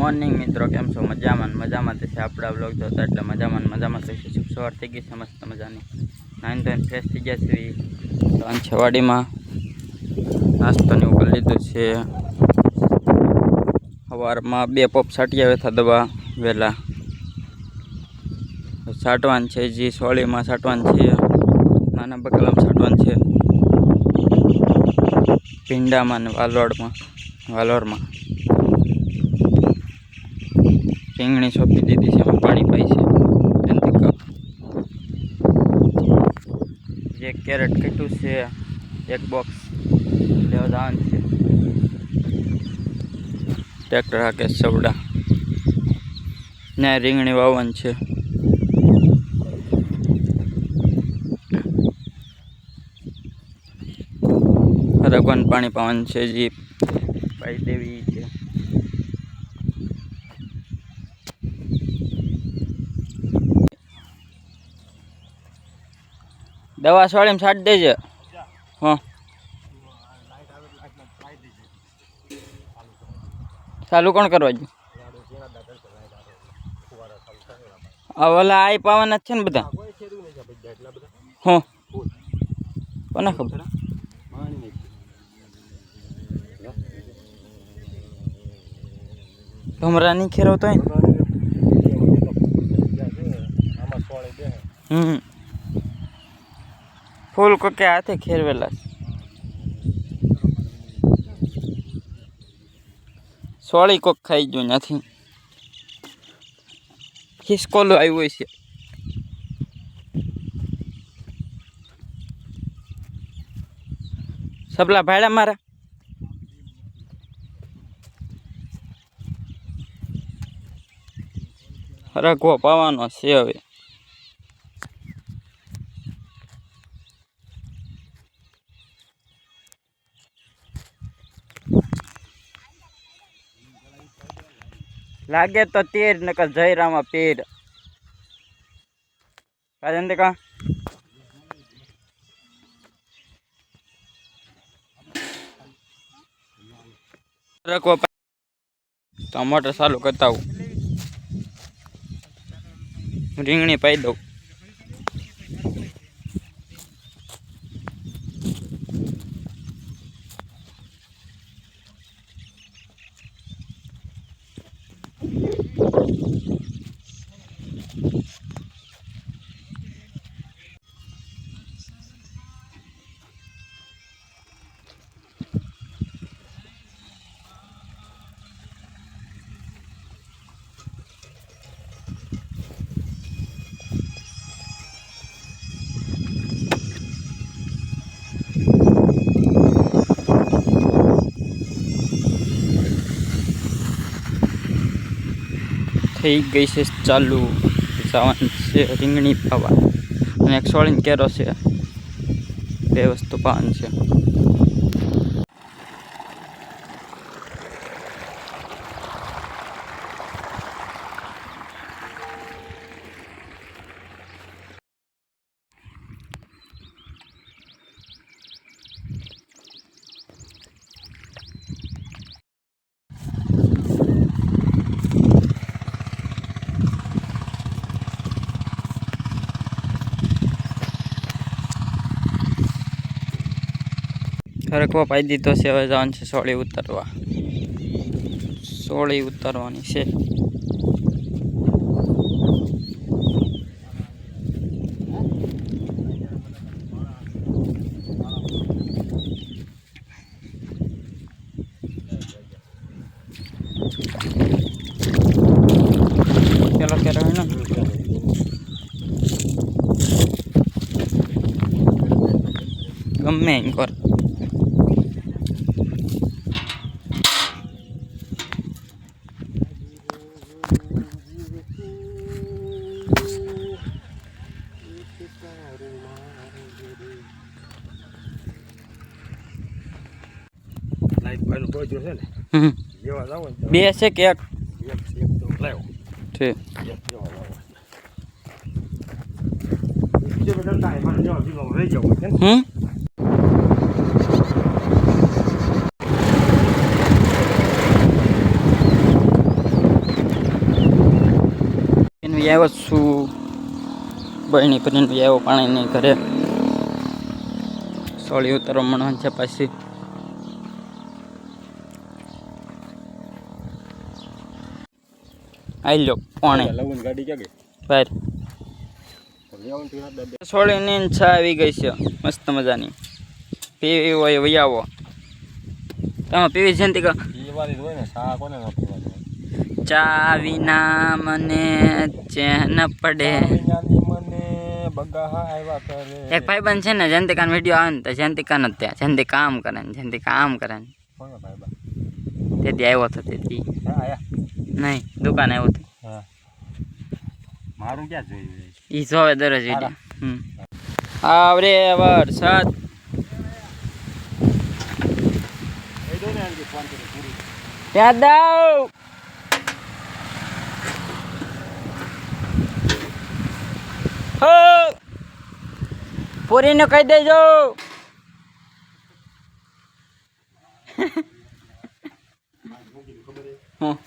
Morning મિત્રો, કેમ છો? મજામાં મજામાં છે આપણા બ્લોગ જોતા એટલે મજામાં કહીશું. શુભ સવાર થઈ ગઈ છે મસ્ત મજાની. નાઈન ધોઈને ફ્રેશ થઈ ગયા છે. સાંજ વાડીમાં નાસ્તોને એવું કરી લીધું છે. સવારમાં 2 પોપ છાંટી આવ્યા હતા દવા વહેલા. છાંટવાનું છે, જે સોળીમાં છાંટવાનું છે, નાના બકલામાં છાંટવાનું છે, ભીંડામાં ને વાલોરમાં રીંગણી સોંપી દીધી છે. પાણી પાઈ છે. એક કેરેટ કટ્યું છે, એક બોક્સ લેવા જવાનું છે. ટ્રેક્ટર હાકે સવડા ને રીંગણી વાવવાનું છે. રગવાનું પાણી પાવાનું છે, જે પાઈ દેવી છે. દવા સોળીમાં છાંટી દેજે. હા, ચાલુ કોણ કરવા જ? ઓલા આઈ પાવાના જ છે ને બધા. હા, કોને ખબર? ભમરા નહીં ખેરવતો હોય ને. ફૂલ કોકે હાથે ખેરવેલા સોળી કોક ખાઈ ગયું નથી. ખિસકોલો આવ્યો છે. સપલા ભાડા મારા રગવો પાવાનો છે હવે. લાગે તો તીર નકર જયરામાં પીર. રાજન કા રખવો ટમાટર ચાલુ કરતા આવું. રીંગણી પાઈ દઉં. થઈ ગઈ છે ચાલુ. જવાનું છે રીંગણી પાવા અને એક સોળીને કેરો છે. 2 વસ્તુ પાવાનું છે. રખવા પાઈ દીધો છે. હવે જવાનું છે સોળી ઉતારવા. સોળી ઉતારવાની છે. પેલો કેરો હોય ને ગમે એમ કર. બે છે કે એક? છે. આવ્યો છું બળની કરીને આવ્યો પાણીની ઘરે સોળી ઉતારવા મળવાનું છે પાછી આવી લો પાણી ગાડી ક્યાં ગઈ બહાર સોળીની છા આવી ગઈ છે મસ્ત મજાની પીવી હોય વહી આવો તમે પીવી છે ને પીવાની હોય ને શા કોને ન પીવાની ચા વિના મને ચેન પડે મને બગા આવ્યા કરે એક ભાઈબંધ છે ને જયંતિકાન વિડીયો આવે ને તો જયંતિકાન જ ત્યાં જયંતિ કામ કરે ને જયંતિ કામ કરે ને કોણ ભાઈ તેથી આવ્યો હતો તેથી હા આયા નહીં દુકાન આવ્યો હતો હા મારું ક્યાં જોયું એ જોવે દરરોજ વિડીયો આવરે વરસાદ ત્યાં દાવ હો પૂરીને કહી દેજો હું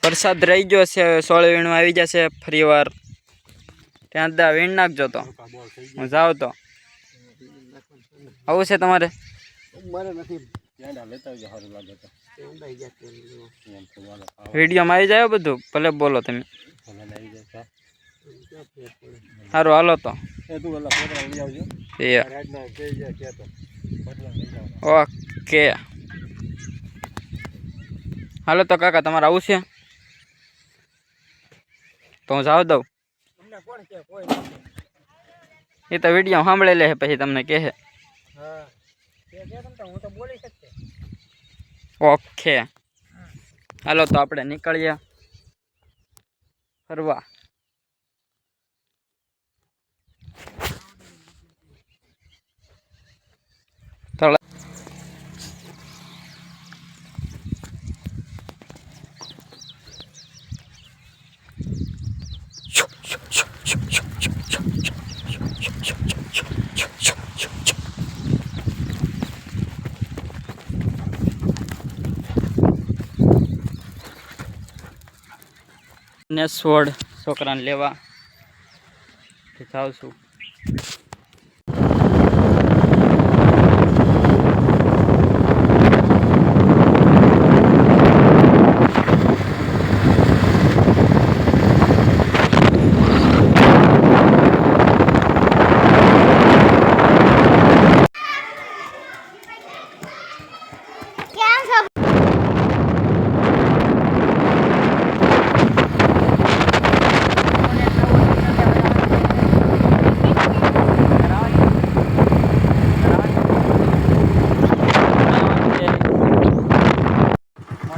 વરસાદ રહી ગયો છે સોળ વીણું આવી જશે ફરી વાર ત્યાં દા વીણ નાખજો તો હું જાઉં તો આવું છે તમારે વિડીયોમાં આવી જાય બધું ભલે બોલો તમે સારું હાલો તો ઓકે હાલો તો કાકા તમારે આવું છે તો હું જાવ દઉં એ તો વિડીયો સાંભળે લે પછી તમને કહે ઓકે હાલો તો આપણે નીકળીએ ફરવા ને છોડ છોકરાને લેવા જાઉં છું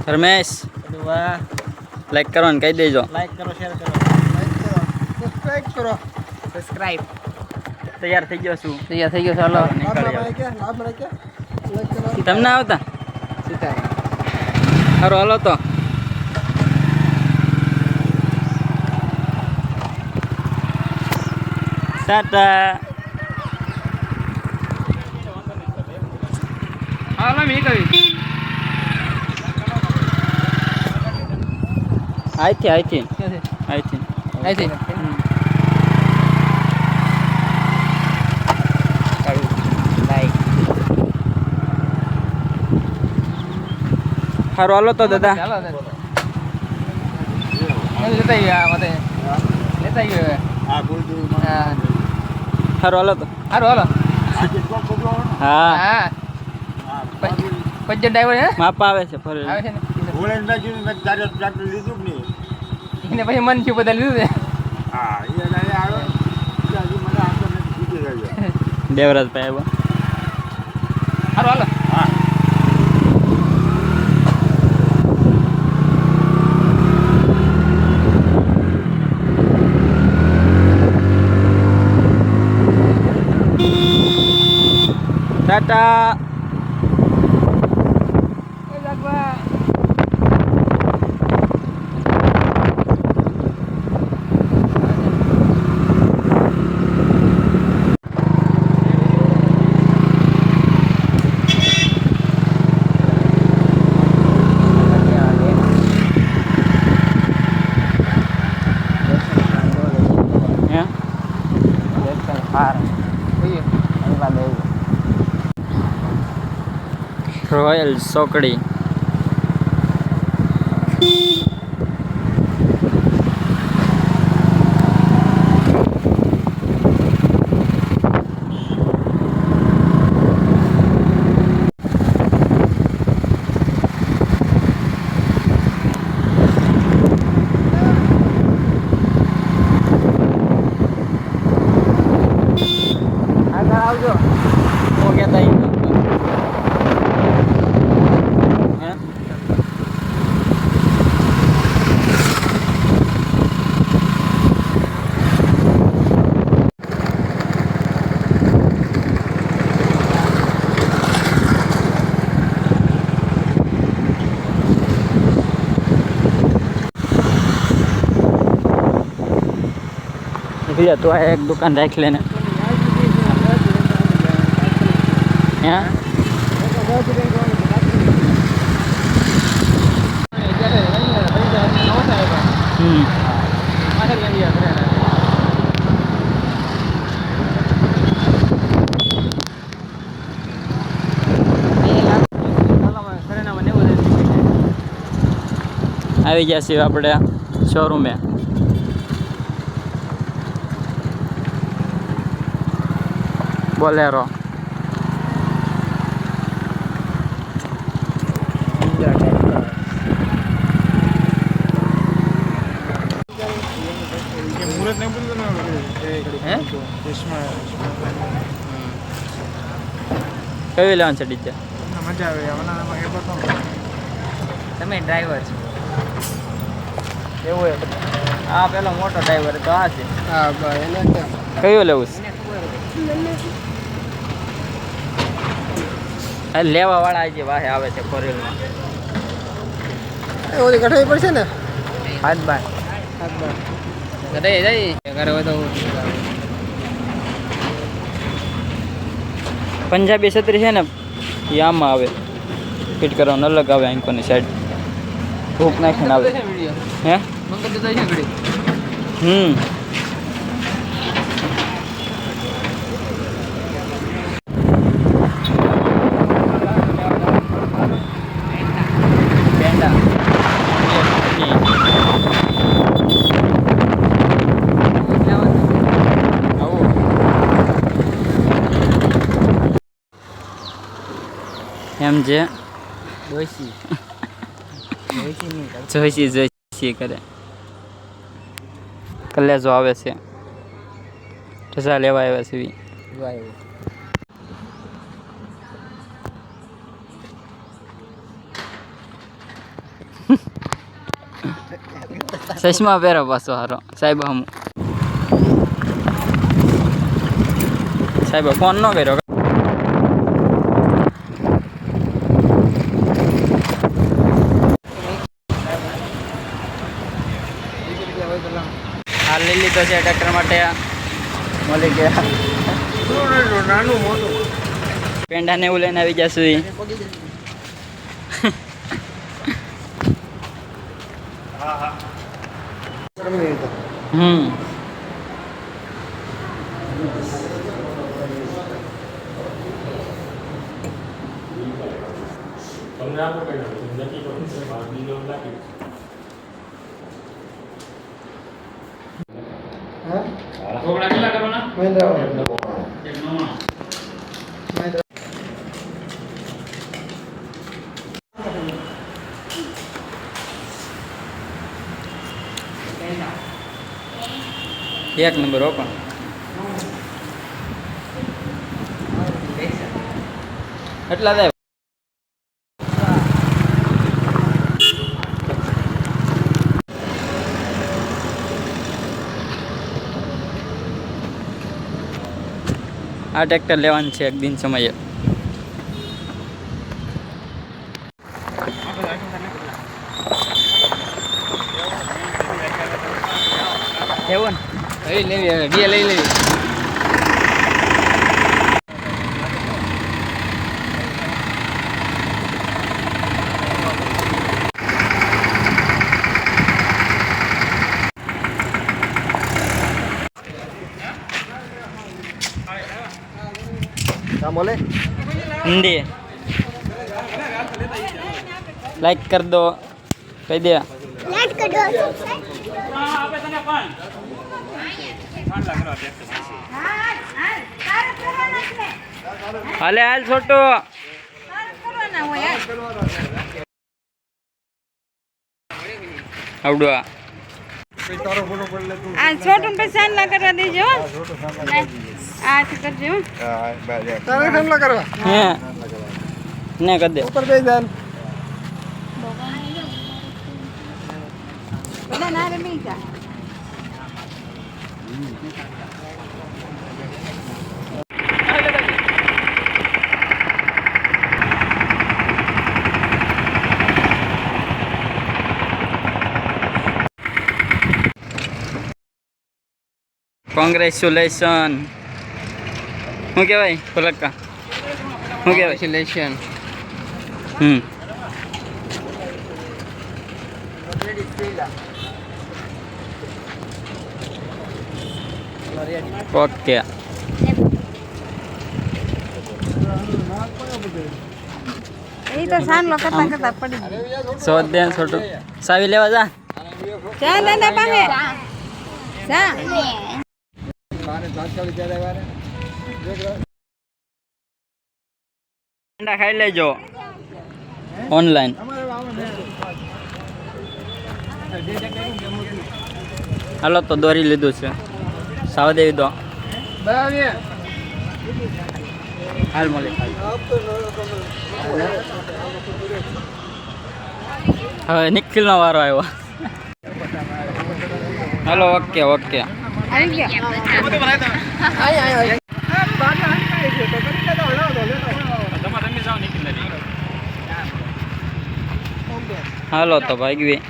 રમેશ લાઈક કરો ને કહી દેજો લાઈક કરો શેર કરો સબસ્ક્રાઇબ તૈયાર થઈ ગયો છું ચાલો તમને આવતા સારું હાલો તો ટાટા હાલો મેં કહ્યું અહીંથી સારું હાલો તો દાદા સારું હાલો તો હા પંચર ડ્રાઈવર હે માપા આવે છે ફરે આવે છે ને લીધું નહીં એને પછી મન થી બધા લીધું છે હા એ આવ્યો મને આંતર નથી ગયો દેવરાજભાઈ આવ્યો હાલો હાલો હા ટાટા રોયલ સોકડી. આગળ આવજો. ઓ કહેતા ઈ. હે? ભैया तो आ एक दुकान राख लेने हैं આવી ગયા છીએ આપણે શોરૂમે. બોલેરો કયું લેવાનું છે ડીજે? મજા આવે તમે ડ્રાઈવર છો. એવું આ પેલો મોટો ડ્રાઈવર તો આ છે. હા એને કયું લેવું છે? આ લેવા વાળા જે વાહે આવે છે ફોરેલમાં. ઓલી કઠાઈ પડશે ને હાથ બાર ઘરે જઈ ઘરે હોય તો પંજાબી છત્રી છે ને એ આમાં આવે ફિટ કરવાનું અલગ આવે આંખોની સાઈડ ભૂખ નાખીને આવે. હે મંગળ તો છે ઘડી. પેંડા એમ છે ડોસી નહીં જોઈશી કરે કલેજો આવે છે રજા લેવા આવ્યા છે. ચશ્મા પહેરો પાછો હારો સાહેબ. હમ સાહેબ ફોન ન કર્યો. હાલ લઈ લીધો છે ટ્રેક્ટર માટે. મળી ગયા નાનું મોટું પેંડા ને એવું લઈને આવી ગયા સુધી. ઢોકળા કેટલા કરવાના? એક નંબર ઓપન. એટલા થાય. આ ટ્રેક્ટર લેવાનું છે એક દિન સમયે. એવું ને લઈ લેવી હવે બે લઈ લેવી. क्या बोले हिंदी લાઈક કરી દો, કહી દે. લાઈક કરો હાલે હાલ છોટો. આવડવા તારો ફોટો પડી લે તું. આ છોટું પછી સાંજલા કરવા દેજો હો. ફોટો સામે આ કરજો હો. હા બાય તારે કેમ ના કરવા હે ને કરી દે. ઉપર બેસી જા બધા ના રે બેસી જા. કોંગ્રેચ્યુલેશન. શું કહેવાય પલક્કા? શું કહેવાય? Congratulations. ઓકે. એ તો સાંજલો કરતા કરતા પડી ગયું. સો દે છોટું. સાવી લેવા જા. જા દાદા પાસે જા. મારે તાત્કાલિક ત્યારે વારે અંડા ખાઈ લેજો ઓનલાઈન. હાલો તો દોરી લીધું છે. સાવ દેવી દો. હાલ મોલી હવે નિખિલનો વારો આવ્યો. Hello okay okay. આવી ગયો. હાલો તો ભાગવી.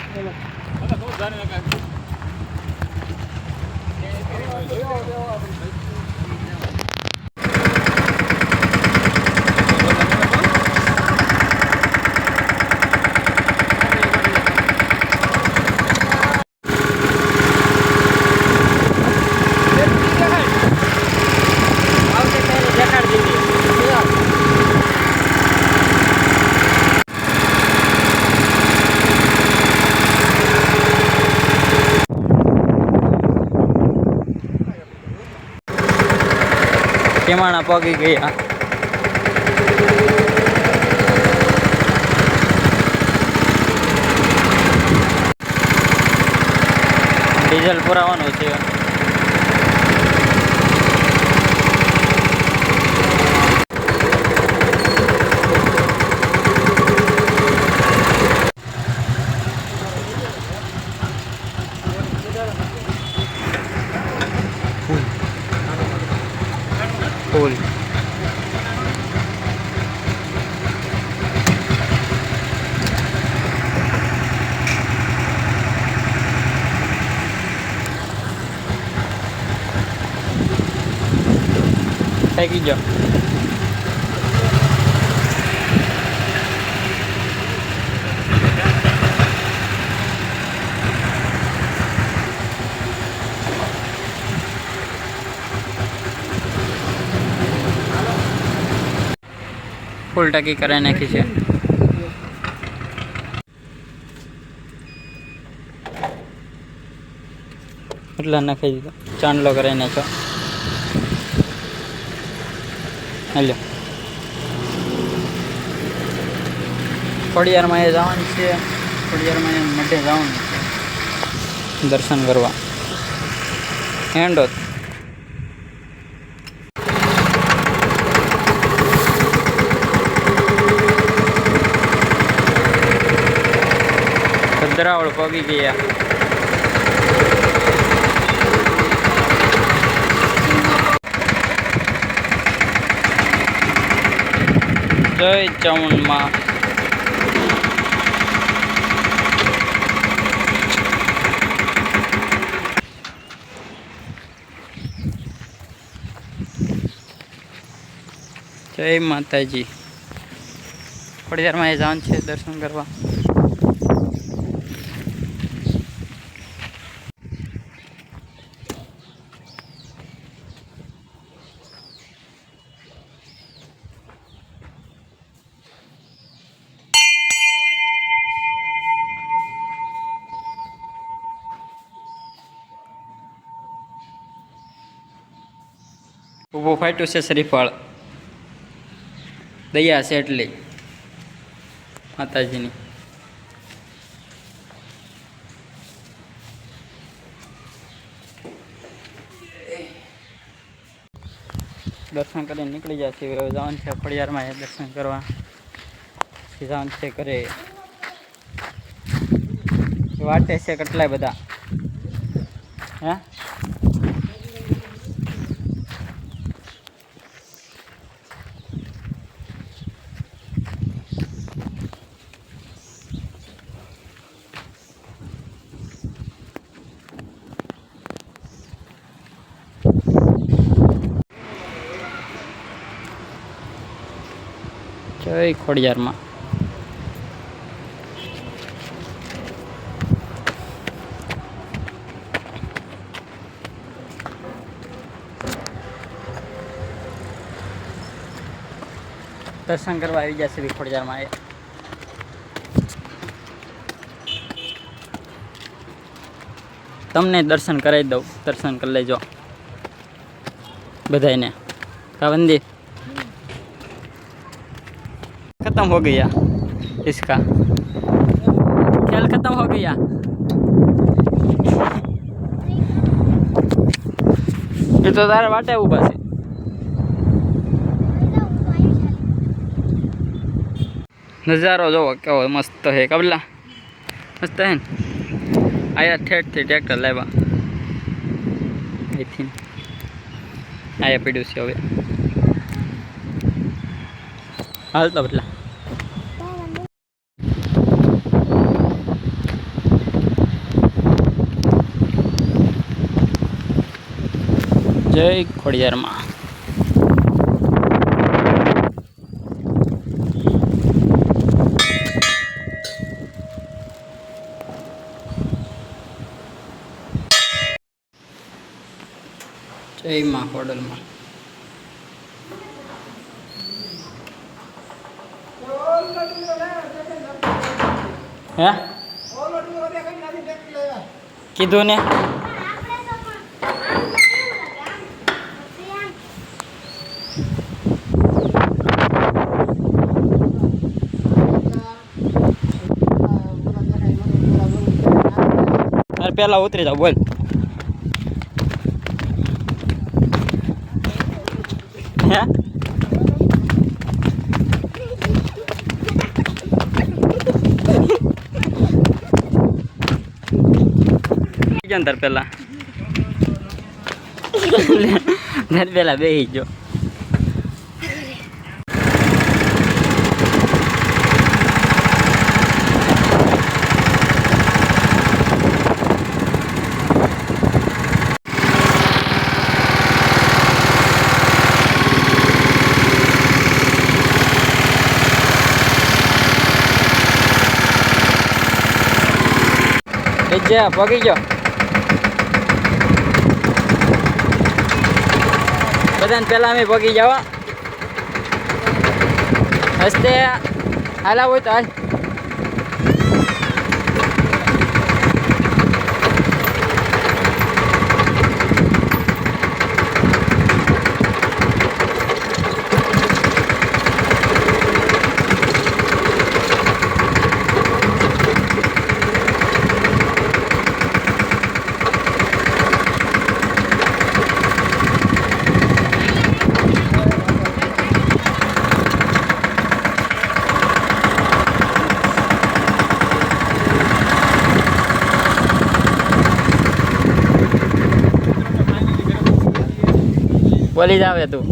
કેમાણા પગી ગયા. ડીઝલ પુરાવાનું છે. ફૂલ થાકી ગયો. ફૂલ ટાંકી કરાવી નાખી છે. એટલા નાખી દીધો. ચાંદલો કરાવી નાખ્યો. હાલો ખોડિયારમાં એ જવાનું છે. ખોડિયારમાં એ મઢે જવાનું છે દર્શન કરવા. હેન્ડો ભદ્રાવળ પગી ગયા. જય ચામુંડમાં. જય માતાજી. ખોડિયારમાં એ જવાનું છે દર્શન કરવા. ઊભું ફાટ્યું છે શ્રીફળ દયા છે એટલી માતાજીની. દર્શન કરીને નીકળી જાય છે. હવે જવાનું છે ખોડિયારમાં દર્શન કરવા. જવાનું છે ઘરે. વાટે છે કેટલાય બધા હે. જય ખોડિયારમાં. દર્શન કરવા આવી જશે ખોડિયારમાં. એ તમને દર્શન કરાવી દઉં. દર્શન કરી લેજો બધાને. कावंदी खत्म हो गया इसका खेल खत्म हो गया. ये तो तारा वाटे ऊभा છે. नजारो जो केवो मस्त है. कबला मस्त है. आया ठेठ थी ट्रेक्टर लाव्या અહીંથી આયા પડ્યું છે. હવે હાલ તો બટલા જય ખોડિયારમાં. જય માં ખોડલમાં. હે કીધું ને પેલા ઉતરી જાવ. બોલ હે અંતર પેલા પેલા બેસી ગયો. પગી ગયો. બધાને પેલા અમે પગી જવા હસ્તે હાલા હોય તો હાલ. બોલી જાવે તું.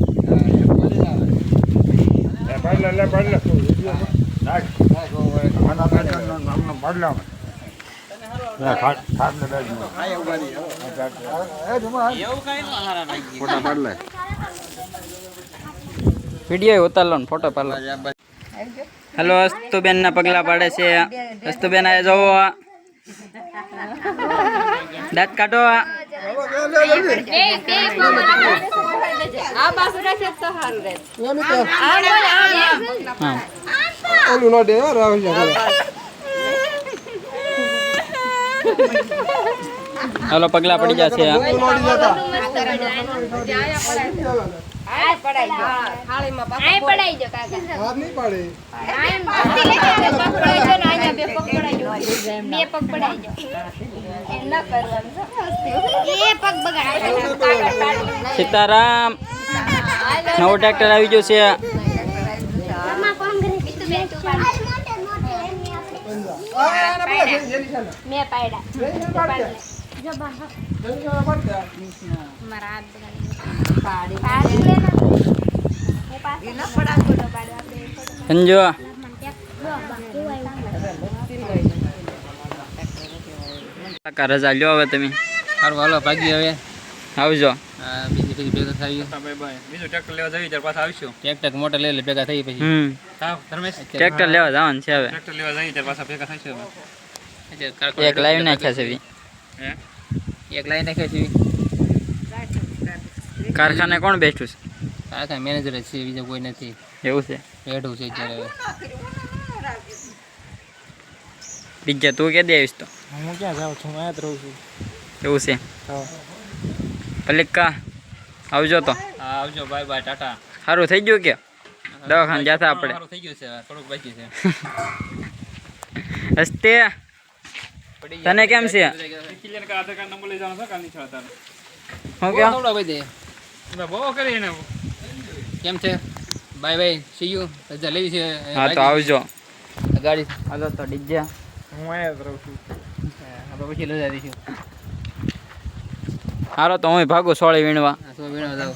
વિડીયો ઉતાર લો ને ફોટો પાડ લો. હેલો હસ્તુબેન ના પગલા પાડે છે. હસ્તુબેન આ જોવો દાંત કાઢો. હાલો પગલા પડી જશે. આ પડાઈ દો થાળીમાં પાછો આ પડાઈ દો કાકા હાથ નહીં પાડે આમ પગ પડાઈ દો ને અહીંયા બે પગ પડાઈ દો બે પગ પડાઈ દો એમ ન કરવાનું એ પગ બગાડ સીતારામ નવો ટ્રેક્ટર આવી ગયો છે આમાં કોણ કરે બીજું બે તું પાડ મેં પાડ્યા જો બહાર મારા હાથ બગાડી પાડી લે ને એ પાછો ન પડા ફોટો પાડવા આપણે સંજો કાકા રજા લ્યો હવે તમે સારું હાલો ભાગી હવે આવજો બીજી ભેગા થઈ બીજું ટ્રેક્ટર લેવા જઈએ ત્યારે પાછા આવીશું ટ્રેક્ટર મોટર લઈ લે ભેગા થઈ પછી ધર્મેશ ટ્રેક્ટર લેવા જવાનું છે હવે ટ્રેક્ટર લેવા જઈએ ત્યારે પાછા ભેગા થઈશું એક લાઈવ નાખ્યા છે બી. એક લાઈન નાખે છે કારખાને કોણ બેઠું છે કાકા મેનેજર જ છે બીજા કોઈ નથી એવું છે બેઠું છે અત્યારે હવે બીજા તું કે દે આવીશ તો હું ક્યાં જાઉં છું અહીંયા જ રહું છું એવું છે પલિકા આવજો તો હા આવજો બાય બાય ટાટા સારું થઈ ગયું કે દવાખાને જતા આપણે સારું થઈ ગયું છે થોડુંક બાકી છે હસ્તે તને કેમ છે આધાર કાર્ડ નંબર લઈ જવાનો છે કાલની છે તારે હું કેમ થોડા ભાઈ દે બહુ કરી એને કેમ છે બાય બાય સી યુ રજા લેવી છે હા તો આવજો ગાડી હાલો તો ડીજે હું અહીંયા જ રહું છું આપણે પછી રજા દઈશું હાલો તો હું ભાગું સોળી વીણવા સો વીણવા જાવ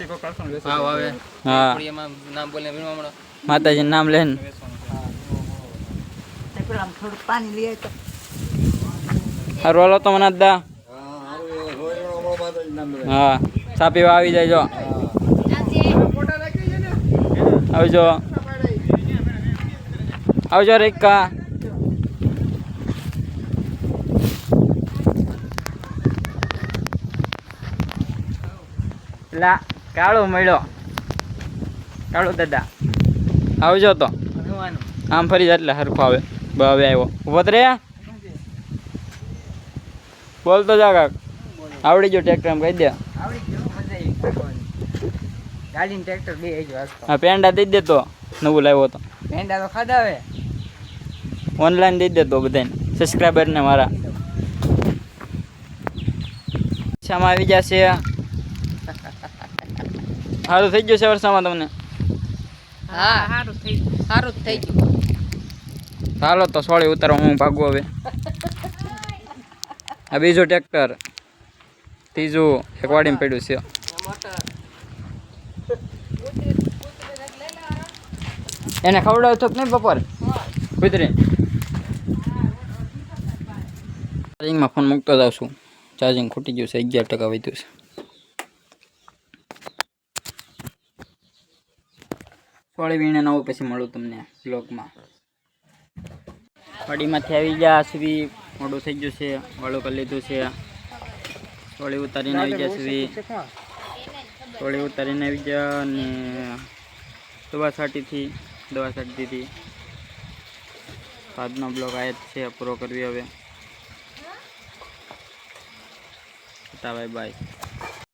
ભાવ આવે હા એમાં નામ બોલે વીણવા મળો માતાજીનું નામ લઈને થોડું પાણી લઈએ તો સારું હાલો તો મને દા હા ચા પીવા આવી જાય આવજો આવજો રેકા લા કાળો મળ્યો કાળો દાદા આવજો તો આમ ફરી જાય એટલે હરખો આવે હવે આવ્યો ઉભો રે બોલતો જા કાક આવડી ગયો ટ્રેક્ટર એમ કહી દે ગાડીને ટ્રેક્ટર બે આવી ગયો હા પેંડા દઈ દે તો નવું લાવ્યો તો પેંડા તો ખાધા હવે ઓનલાઈન દઈ દે તો બધાને સબસ્ક્રાઈબરને મારા શામાં આવી જશે સારું થઈ ગયું છે વર્ષામાં તમને હા સારું થઈ ગયું હાલો તો સોળી ઉતારવા હું ભાગું હવે આ બીજું ટ્રેક્ટર ત્રીજું એક વાડીમાં પડ્યું છે એને ખવડાવ છો કે નહીં બપોર કુતરી ચાર્જિંગમાં ફોન મૂકતો જાઉં છું ચાર્જિંગ ખૂટી ગયું છે 11% વધ્યું છે સોળી વીણે નવું પછી મળું તમને બ્લોગમાં વાડીમાંથી આવી ગયા સુધી મોડું થઈ ગયું છે વાળું કરી લીધું છે સોળી ઉતારીને આવી ગયા સુધી સોળી ઉતારીને આવી ગયા અને દવા છાંટી દીધી આજનો બ્લોગ આ જ છે પૂરો કરવી હવે બાય બાય.